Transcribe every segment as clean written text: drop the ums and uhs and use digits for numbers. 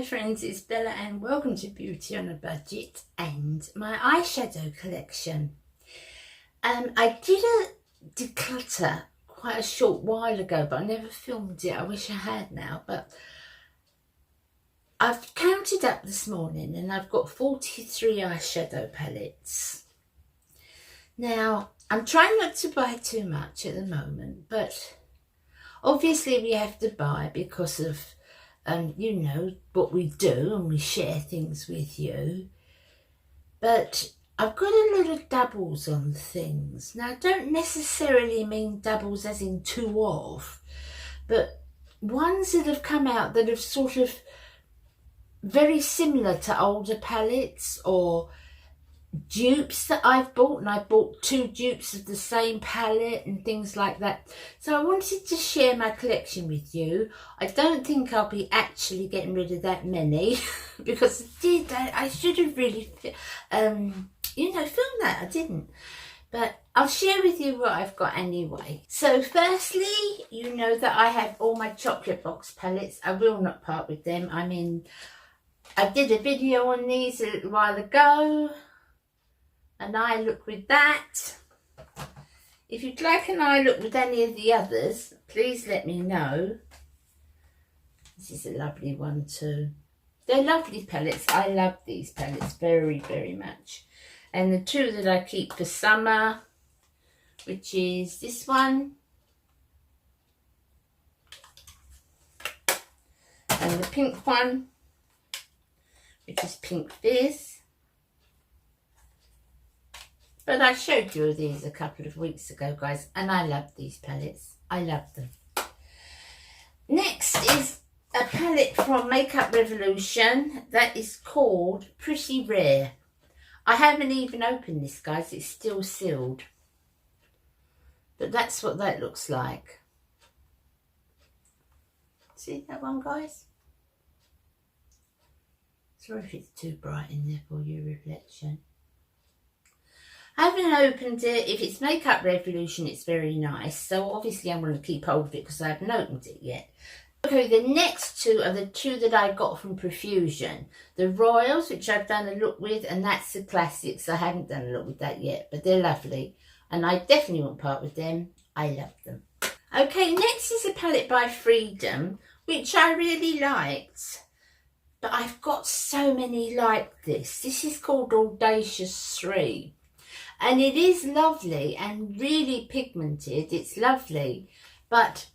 friends, it's Bella and welcome to Beauty on a Budget and my eyeshadow collection. I did a declutter quite a short while ago, but I never filmed it. I wish I had now, but I've counted up this morning and I've got 43 eyeshadow palettes. Now, I'm trying not to buy too much at the moment, but obviously we have to buy because of you know what we do, and we share things with you. But I've got a lot of doubles on things. Now, I don't necessarily mean doubles as in two of, but ones that have come out that have sort of very similar to older palettes, or dupes that I've bought, and I bought 2 dupes of the same palette and things like that. So I wanted to share my collection with you. I don't think I'll be actually getting rid of that many because I should have really you know, filmed that. I didn't, but I'll share with you what I've got anyway. So firstly, you know that I have all my chocolate box palettes. I will not part with them. I mean, I did a video on these a little while ago. An eye look with that. If you'd like an eye look with any of the others, please let me know. This is a lovely one too. They're lovely palettes. I love these palettes very, very much. And the 2 that I keep for summer, which is this one and the pink one, which is Pink Fizz. But I showed you these a couple of weeks ago, guys, and I love these palettes. I love them. Next is a palette from Makeup Revolution that is called Pretty Rare. I haven't even opened this, guys. It's still sealed. But that's what that looks like. See that one, guys? Sorry if it's too bright in there for your reflection. I haven't opened it. If it's Makeup Revolution, it's very nice. So obviously I'm going to keep hold of it because I haven't opened it yet. Okay, the next 2 are the 2 that I got from Perversion. The Royals, which I've done a look with, and that's the classics. I haven't done a look with that yet, but they're lovely. And I definitely won't part with them. I love them. Okay, next is a palette by Freedom, which I really liked. But I've got so many like this. This is called Audacious 3. And it is lovely and really pigmented. It's lovely, but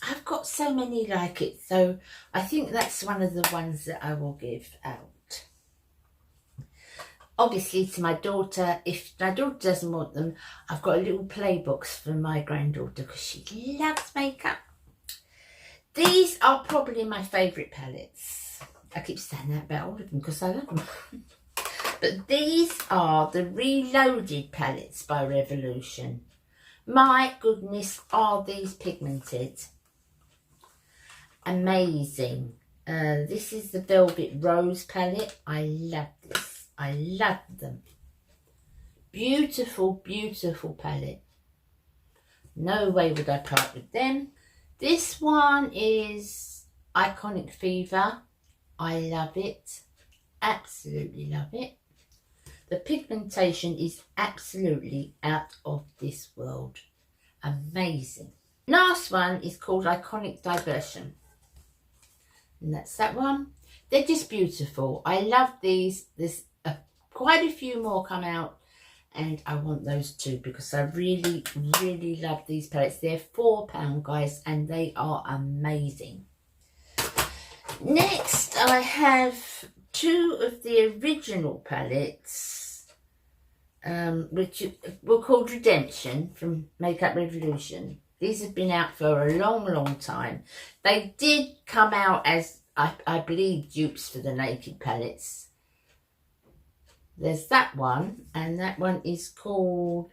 I've got so many like it. So I think that's one of the ones that I will give out. Obviously to my daughter. If my daughter doesn't want them, I've got a little play box for my granddaughter because she loves makeup. These are probably my favourite palettes. I keep saying that about all of them because I love them. But these are the Reloaded palettes by Revolution. My goodness, are these pigmented. Amazing. This is the Velvet Rose palette. I love this. I love them. Beautiful, beautiful palette. No way would I part with them. This one is Iconic Fever. I love it. Absolutely love it. The pigmentation is absolutely out of this world. Amazing. Last one is called Iconic Diversion. And that's that one. They're just beautiful. I love these. There's quite a few more come out. And I want those too because I really, really love these palettes. They're £4, guys. And they are amazing. Next, I have 2 of the original palettes, which were called Redemption from Makeup Revolution. These have been out for a long, long time. They did come out as, I believe, dupes for the Naked palettes. There's that one, and that one is called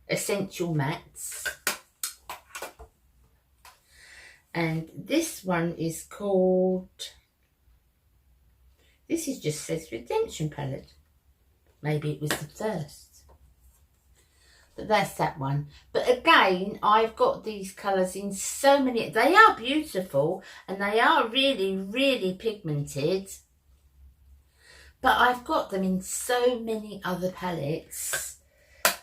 Essential Mattes. And this one is called, this is just says Redemption palette. Maybe it was the first. But that's that one. But again, I've got these colours in so many. They are beautiful and they are really, really pigmented. But I've got them in so many other palettes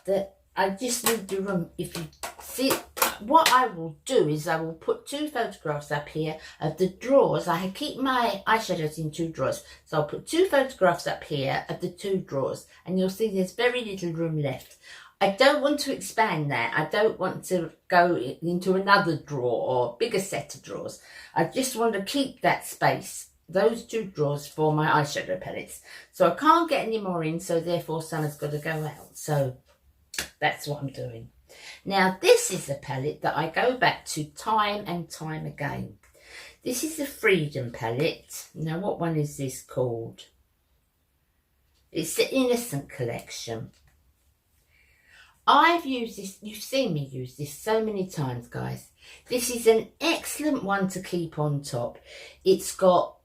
that I just need the room. If you see, what I will do is I will put 2 photographs up here of the drawers. I keep my eyeshadows in 2 drawers. So I'll put 2 photographs up here of the 2 drawers. And you'll see there's very little room left. I don't want to expand that. I don't want to go into another drawer or bigger set of drawers. I just want to keep that space, those 2 drawers, for my eyeshadow palettes. So I can't get any more in, so therefore some has got to go out. So that's what I'm doing. Now this is a palette that I go back to time and time again. This is the Freedom palette. Now what one is this called? It's the Innocent collection. I've used this, you've seen me use this so many times, guys. This is an excellent one to keep on top. It's got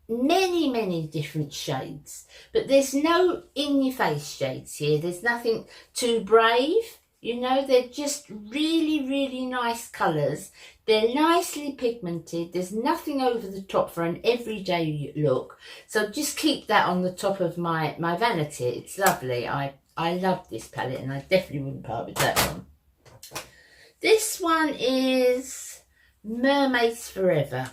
many, many different shades, but there's no in-your-face shades here. There's nothing too brave, you know. They're just really, really nice colours. They're nicely pigmented. There's nothing over the top for an everyday look. So just keep that on the top of my vanity. It's lovely. I love this palette and I definitely wouldn't part with that one. This one is Mermaids Forever.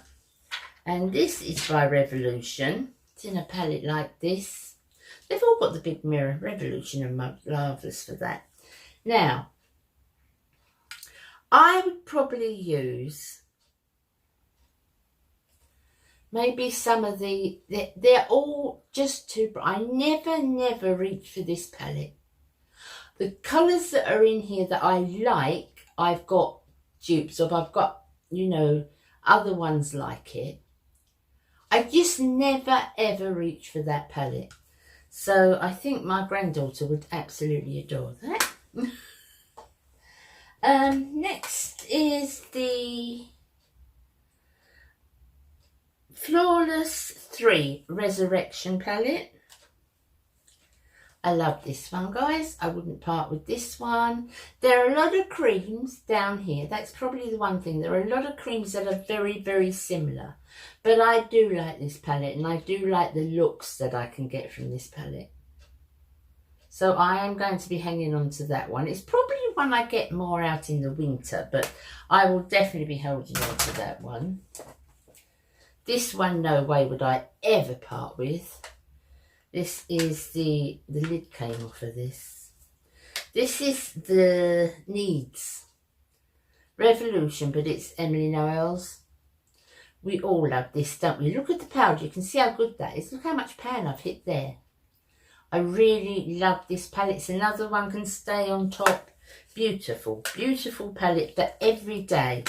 And this is by Revolution. It's in a palette like this. They've all got the big mirror. Revolution are marvellous for that. Now, I would probably use maybe some of they're all just too bright. I never reach for this palette. The colours that are in here that I like, I've got dupes of. I've got, you know, other ones like it. I just never ever reach for that palette. So I think my granddaughter would absolutely adore that. Next is the Flawless 3 Resurrection palette. I love this one, guys. I wouldn't part with this one. There are a lot of creams down here. That's probably the one thing. There are a lot of creams that are very, very similar. But I do like this palette and I do like the looks that I can get from this palette. So I am going to be hanging on to that one. It's probably one I get more out in the winter, but I will definitely be holding on to that one. This one, no way would I ever part with. This is the lid came off of this. This is the Needs Revolution, but it's Emily Noel's. We all love this, don't we? Look at the powder. You can see how good that is. Look how much pan I've hit there. I really love this palette. It's another one can stay on top. Beautiful, beautiful palette for every day.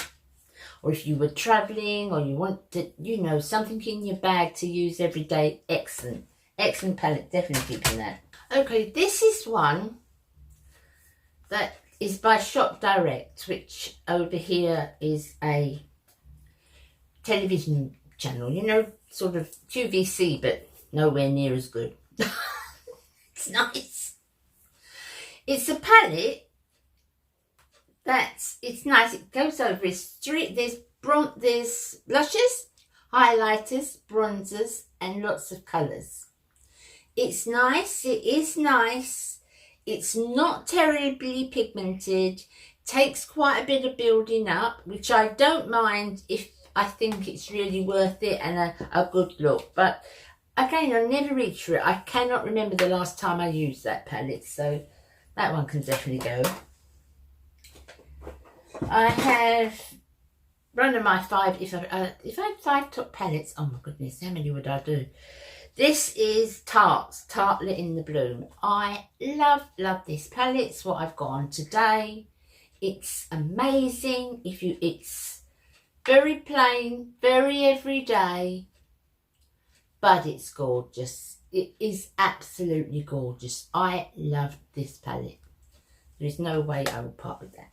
Or if you were travelling or you want to, you know, something in your bag to use every day. Excellent. Excellent palette. Definitely keeping that. Okay, this is one that is by Shop Direct, which over here is a television channel. You know, sort of QVC, but nowhere near as good. It's nice. It's a palette it's nice. It goes over. There's blushes, highlighters, bronzers, and lots of colours. It's nice. It is nice. It's not terribly pigmented. Takes quite a bit of building up, which I don't mind if I think it's really worth it and a good look. But again, I never reach for it. I cannot remember the last time I used that palette, so that one can definitely go. I have one of my 5, if I had 5 top palettes, oh my goodness, how many would I do? This is Tarte's Tarlette in the Bloom. I love this palette. It's what I've got on today. It's amazing. It's very plain, very everyday, but it's gorgeous. It is absolutely gorgeous. I love this palette. There is no way I will part with that.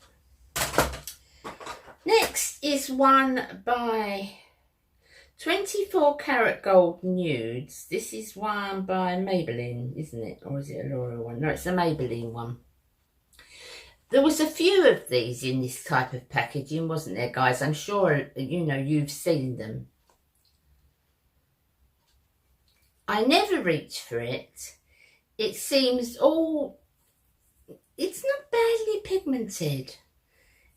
Next is one by 24 Karat Gold Nudes. This is one by Maybelline, isn't it? Or is it a L'Oreal one? No, it's a Maybelline one. There was a few of these in this type of packaging, wasn't there, guys? I'm sure, you know, you've seen them. I never reach for it. It seems all... It's not badly pigmented.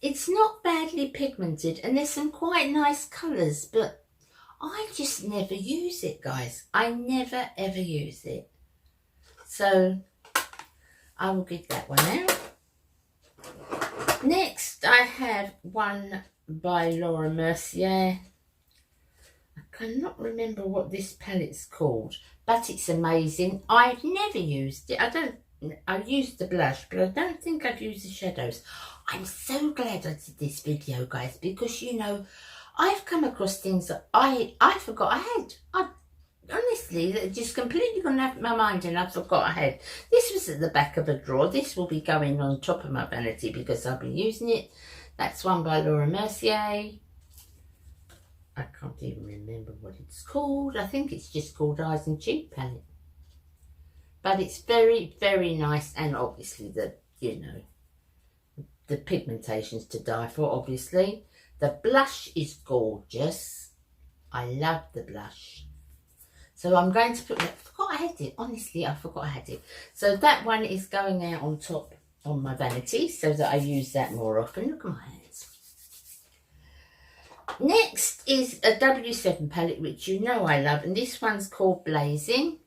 It's not badly pigmented, and there's some quite nice colours, but I just never use it, guys. I never, ever use it. So I will give that one out. Next, I have one by Laura Mercier. I cannot remember what this palette's called, but it's amazing. I've never used it. I've used the blush, but I don't think I've used the shadows. I'm so glad I did this video, guys, because, you know, I've come across things that I forgot I had. Honestly, that just completely gone out of my mind, and I forgot I had. This was at the back of a drawer. This will be going on top of my vanity because I've been using it. That's one by Laura Mercier. I can't even remember what it's called. I think it's just called Eyes and Cheek palette. But it's very, very nice, and obviously the, you know, the pigmentation's to die for, obviously. The blush is gorgeous. I love the blush. So I'm going to put, I forgot I had it. Honestly, I forgot I had it. So that one is going out on top on my vanity so that I use that more often. Look at my hands. Next is a W7 palette, which you know I love. And this one's called Blazing.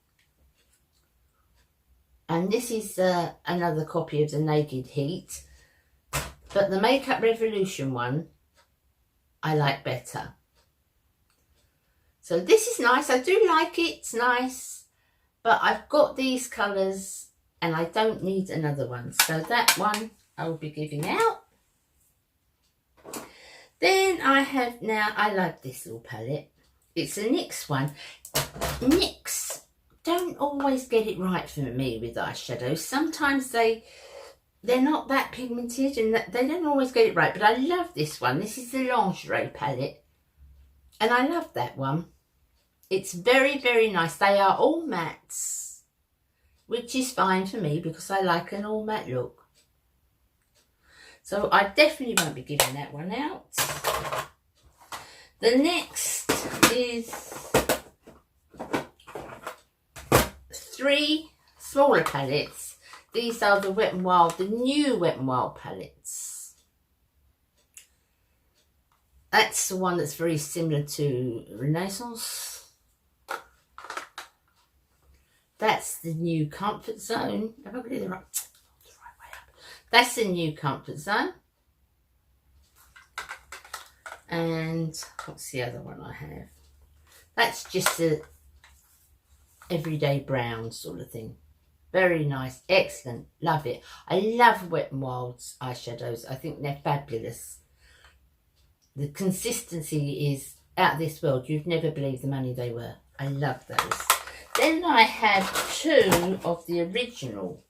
And this is another copy of the Naked Heat. But the Makeup Revolution one, I like better. So this is nice. I do like it. It's nice. But I've got these colours and I don't need another one. So that one I will be giving out. Then I have now, I like this little palette. It's a NYX one. NYX don't always get it right for me with eyeshadows. Sometimes they're not that pigmented and they don't always get it right. But I love this one. This is the Lingerie palette. And I love that one. It's very, very nice. They are all mattes, which is fine for me because I like an all matte look. So I definitely won't be giving that one out. The next is 3 smaller palettes. These are the Wet n Wild, the new Wet n Wild palettes. That's the one that's very similar to Renaissance. That's the new Comfort Zone. Have I got it the right way up? That's the new Comfort Zone. And what's the other one I have? That's just a everyday brown sort of thing. Very nice. Excellent. Love it. I love Wet n Wild's eyeshadows. I think they're fabulous. The consistency is out of this world. You'd never believe the money they were. I love those. Then I have 2 of the original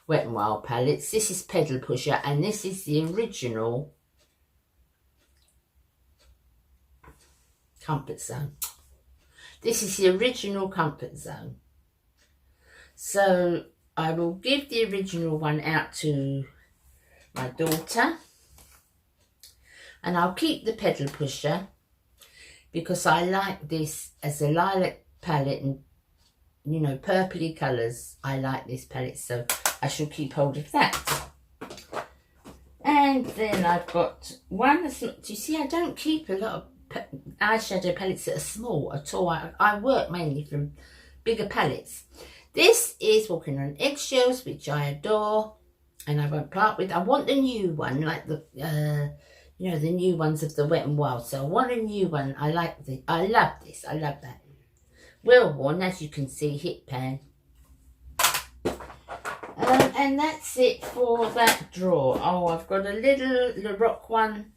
Wet n Wild palettes. This is Pedal Pusher and this is the original Comfort Zone. This is the original Comfort Zone. So I will give the original one out to my daughter. And I'll keep the Pedal Pusher because I like this as a lilac palette and, you know, purpley colours. I like this palette, so I shall keep hold of that. And then I've got one that's not, do you see, I don't keep a lot of eyeshadow palettes that are small at all. I work mainly from bigger palettes. This is Walking on Eggshells, which I adore and I won't part with. I want a new one, like the you know, the new ones of the Wet n Wild. So I want a new one. I love this. I love that. Well worn, as you can see, hit pan. And that's it for that drawer. Oh, I've got a little Lorac one.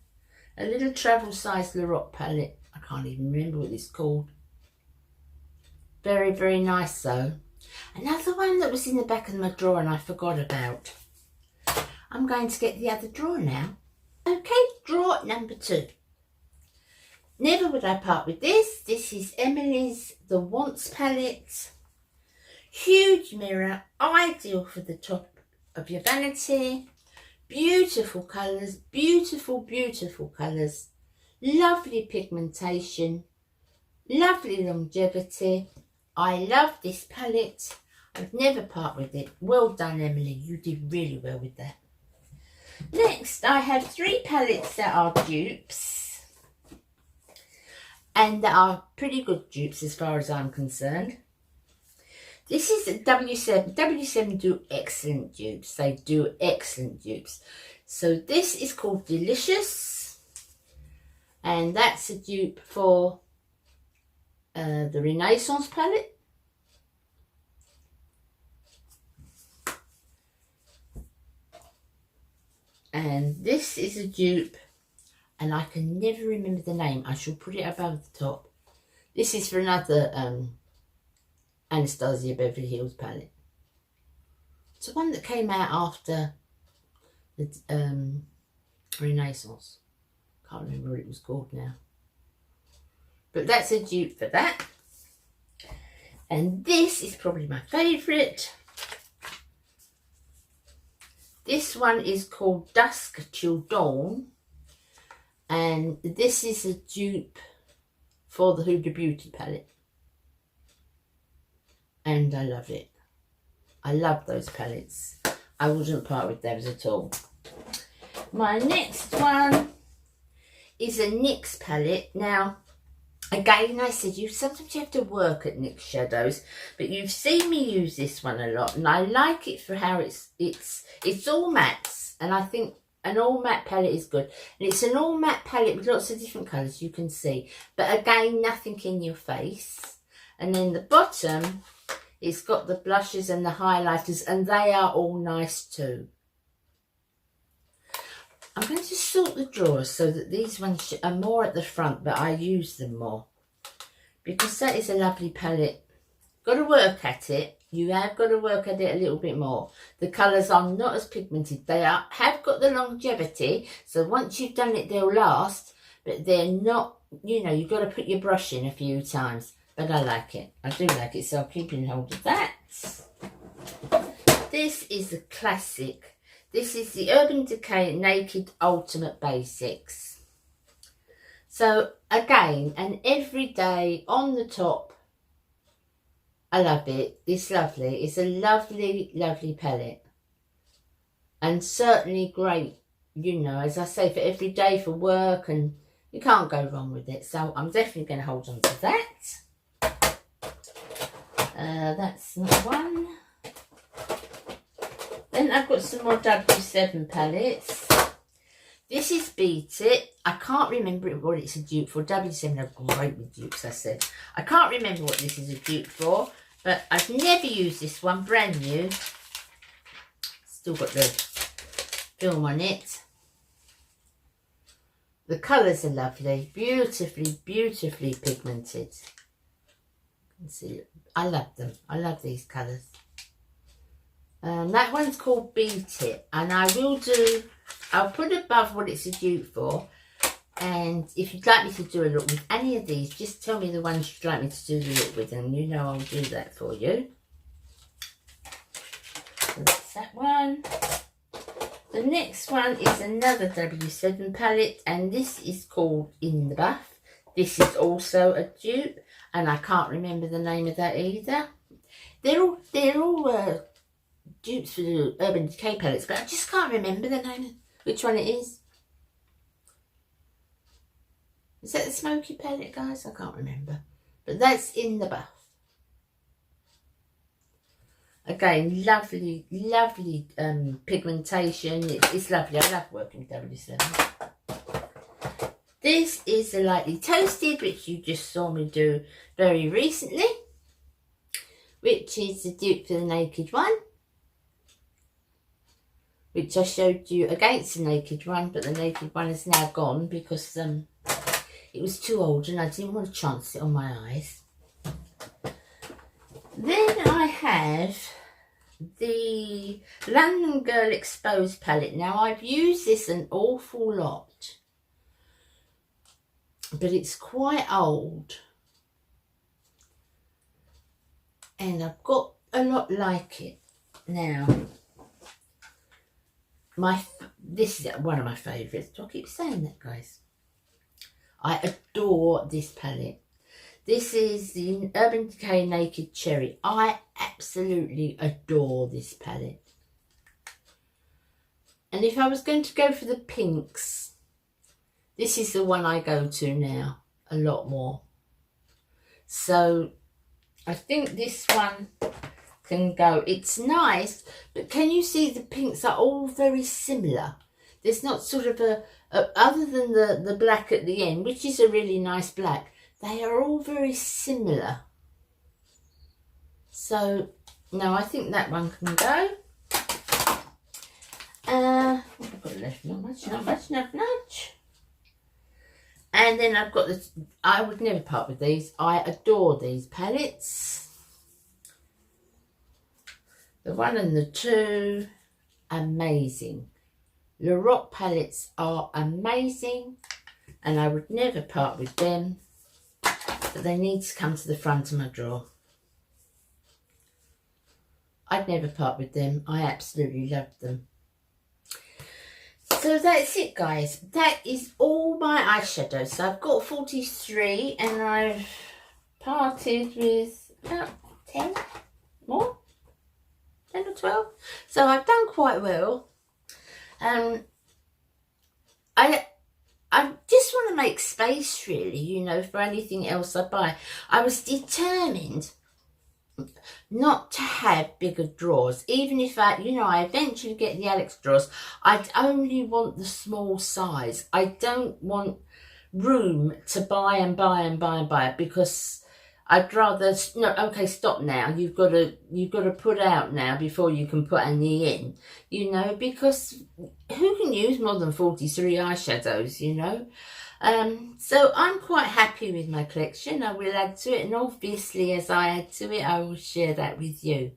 A little travel size Lorac palette. I can't even remember what it's called. Very, very nice though. Another one that was in the back of my drawer and I forgot about. I'm going to get the other drawer now. Okay, drawer number 2. Never would I part with this. This is Emily's The Wants palette. Huge mirror, ideal for the top of your vanity. Beautiful colours, beautiful, beautiful colours. Lovely pigmentation, lovely longevity. I love this palette. I'd never part with it. Well done, Emily. You did really well with that. Next, I have 3 palettes that are dupes. And that are pretty good dupes as far as I'm concerned. This is a W7. W7 do excellent dupes. They do excellent dupes. So this is called Delicious. And that's a dupe for the Renaissance palette. And this is a dupe, and I can never remember the name. I shall put it above the top. This is for another Anastasia Beverly Hills palette. It's the one that came out after the Renaissance. Can't remember what it was called now. But that's a dupe for that. And this is probably my favourite. This one is called Dusk Till Dawn. And this is a dupe for the Huda Beauty palette. And I love it. I love those palettes. I wouldn't part with those at all. My next one is a NYX palette. Now, again, I said sometimes you have to work at NYX shadows, but you've seen me use this one a lot, and I like it for how it's all mattes, and I think an all matte palette is good. And it's an all matte palette with lots of different colours, you can see, but again, nothing in your face. And then the bottom, it's got the blushes and the highlighters, and they are all nice too. I'm going to sort the drawers so that these ones are more at the front, but I use them more. Because that is a lovely palette. Got to work at it. You have got to work at it a little bit more. The colours are not as pigmented. They have got the longevity. So once you've done it, they'll last. But they're not, you know, you've got to put your brush in a few times. But I like it. I do like it. So I'll keep in hold of that. This is a classic. This is the Urban Decay Naked Ultimate Basics. So again, an everyday on the top. I love it. It's lovely. It's a lovely, lovely palette. And certainly great, you know, as I say, for every day for work, and you can't go wrong with it. So I'm definitely going to hold on to that. That's not one. Then I've got some more W7 palettes. This is Beat It. I can't remember what it's a dupe for. W7 are great with dupes, I said. I can't remember what this is a dupe for, but I've never used this one. Brand new. Still got the film on it. The colours are lovely. Beautifully, beautifully pigmented. You can see it. I love them. I love these colours. That one's called Beat It, and I'll put above what it's a dupe for, and if you'd like me to do a look with any of these, just tell me the ones you'd like me to do the look with, and you know I'll do that for you. So that's that one. The next one is another W7 palette, and this is called In the Buff. This is also a dupe, and I can't remember the name of that either. They're all dupes for the Urban Decay palettes, but I just can't remember the name of which one it is. Is that the smoky palette, guys? I can't remember. But that's In the Buff. Again, lovely, lovely pigmentation. It's lovely. I love working with W7. This is the Lightly Toasted, which you just saw me do very recently, which is the dupe for the Naked one, which I showed you against the Naked one, but the Naked one is now gone because it was too old and I didn't want to chance it on my eyes. Then I have the London Girl Exposed palette. Now, I've used this an awful lot, but it's quite old. And I've got a lot like it now. this is one of my favourites. Do I keep saying that, guys? I adore this palette. This is the Urban Decay Naked Cherry. I absolutely adore this palette. And if I was going to go for the pinks, this is the one I go to now a lot more. So I think this one can go. It's nice, but can you see the pinks are all very similar? There's not sort of other than the black at the end, which is a really nice black, they are all very similar. So, no, I think that one can go. What have I got left? Not much, not much. And then I've got this, I would never part with these. I adore these palettes. The 1 and the 2, amazing. Le Roc palettes are amazing, and I would never part with them, but they need to come to the front of my drawer. I'd never part with them. I absolutely love them. So that's it, guys. That is all my eyeshadows. So I've got 43, and I've parted with about 10 more, 10 or 12. So I've done quite well. I just want to make space, really, you know, for anything else I buy. I was determined not to have bigger drawers. Even if I eventually get the Alex drawers, I'd only want the small size. I don't want room to buy and buy and buy and buy, because I'd rather, no, okay, stop now. You've got to put out now before you can put any in, you know, because who can use more than 43 eyeshadows, you know? So I'm quite happy with my collection. I will add to it, and obviously as I add to it, I will share that with you.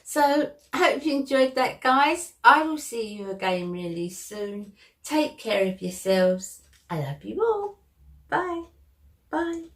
So I hope you enjoyed that, guys. I will see you again really soon. Take care of yourselves. I love you all. Bye. Bye.